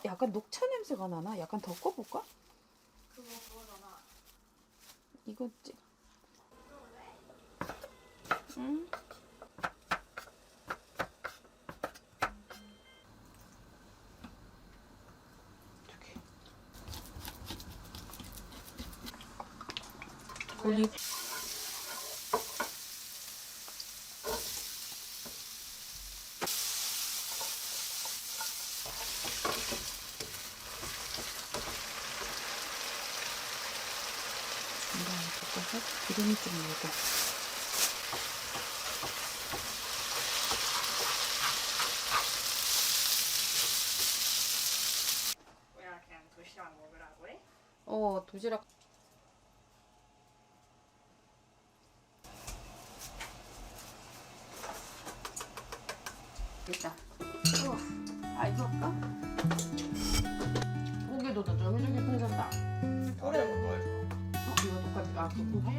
약간 녹차 냄새가 나나? 약간 더 꺼볼까? 그거잖아. 이거 찍. 응? 올리. 중간에 덮어서 기름이 좀 묻어. 뭐야, 그냥 도시락 먹으라고 해? 도시락. 됐다. 이거 할까? 고기도 더 쫄깃쫄깃해졌다. 다리하고 넣어야죠. 이거 똑같이. 그거지?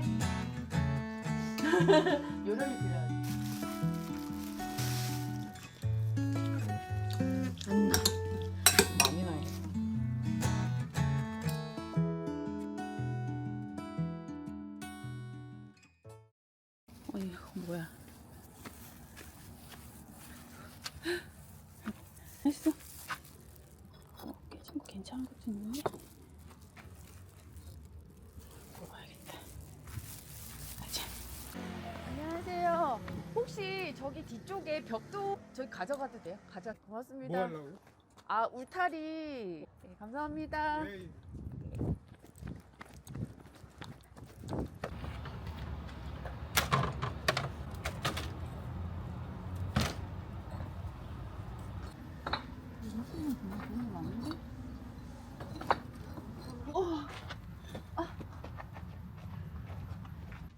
요령이 필요하지. 안 나. 많이 나야겠다. 이거 뭐야? 했어? 깨진 거 괜찮은 것도 있는데? 먹어야겠다. 안녕하세요. 혹시 저기 뒤쪽에 벽도 저기 가져가도 돼요? 고맙습니다. 뭐 하려고? 울타리. 네, 감사합니다. 에이,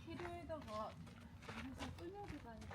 필요에다가 여기서 끌려고 가니.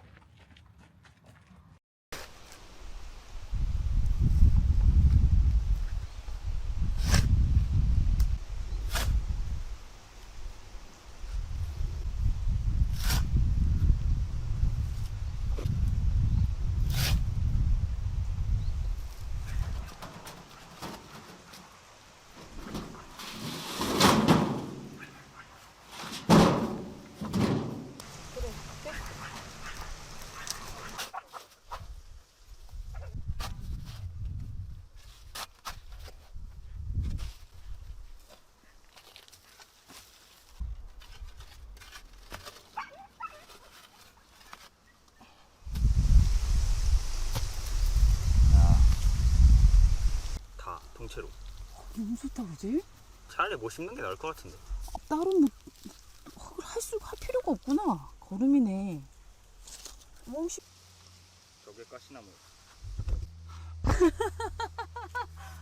다 통째로. 너무 좋다, 그지? 차라리 못 심는 게 나을 것 같은데. 따로 뭐 할 필요가 없구나. 거름이네. 씨. 저게 가시나무.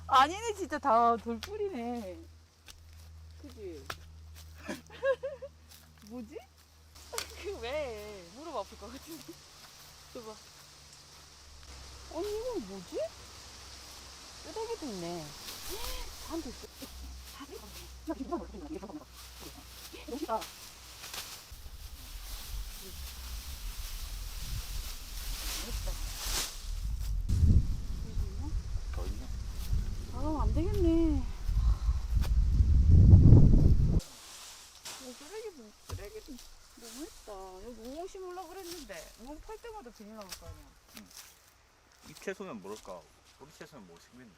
아니네, 진짜 다 돌뿌리네. 그지? 뭐지? 왜? 무릎 아플 것 같은데. 줘봐. 아니, 이건 뭐지? 쓰레기도 있네. 사람도 있어. 여기다. 더 있네. 안 되겠네. 쓰레기도 너무했다. 여기 우엉 심으려고 그랬는데 우엉 팔 때마다 괜히 나올 거 아니야. 이 채소는 모를까? 우리 채소는 뭐 심겠네.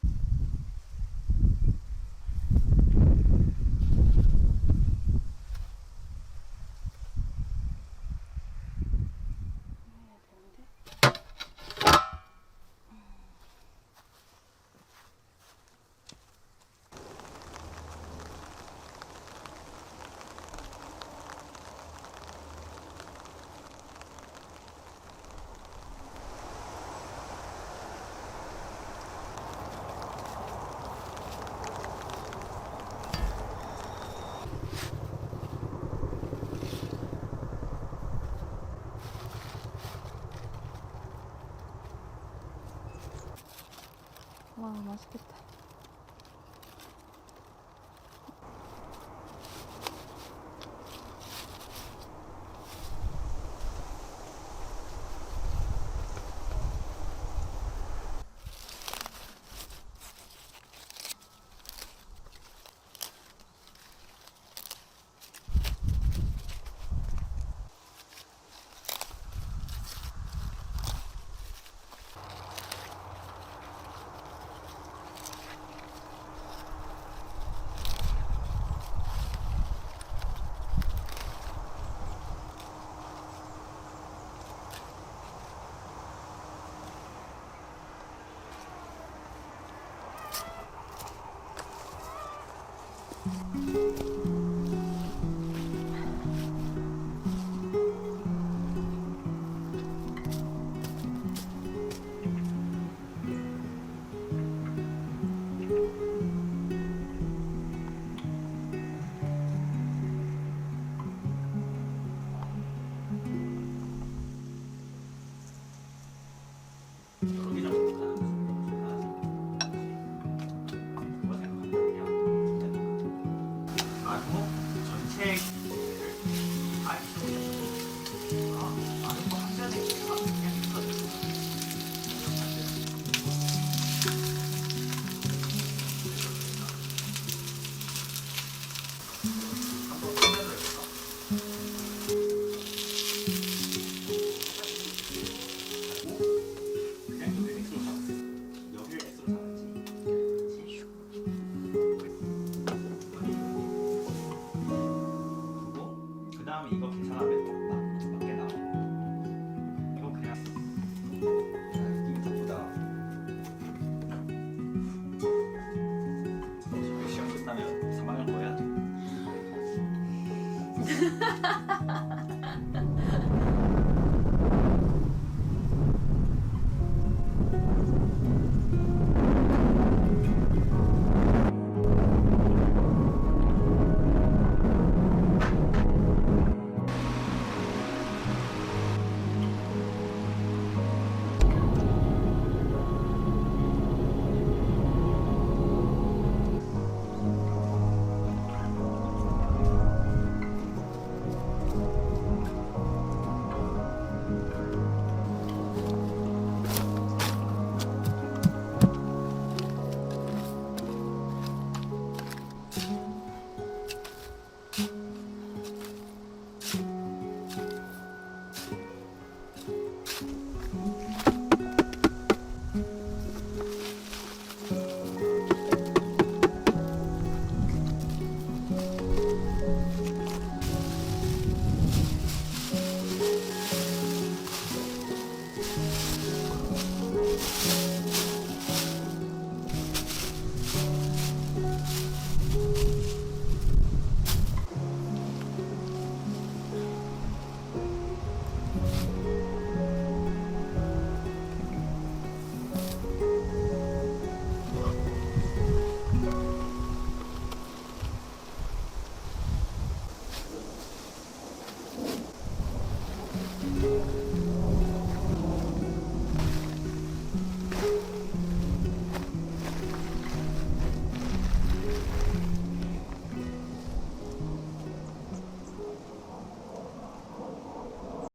와, 맛있겠다. 여러 개 잡고 가는 그거 생각하면 그냥 나무 전체 기계를 다 있어. 나는 뭐 한 잔에 그냥 있거든. 한번 꺼내서 해볼까? 그냥 여기를 X로 잡았어. 여기를 X로 잡았지. 그렇지? 그리고 그 다음에 이거 계산하면 맞게 나와. 이거 그냥 느낌이 나쁘다. 어차피 시험 끝나면 3학년 거 해야 돼.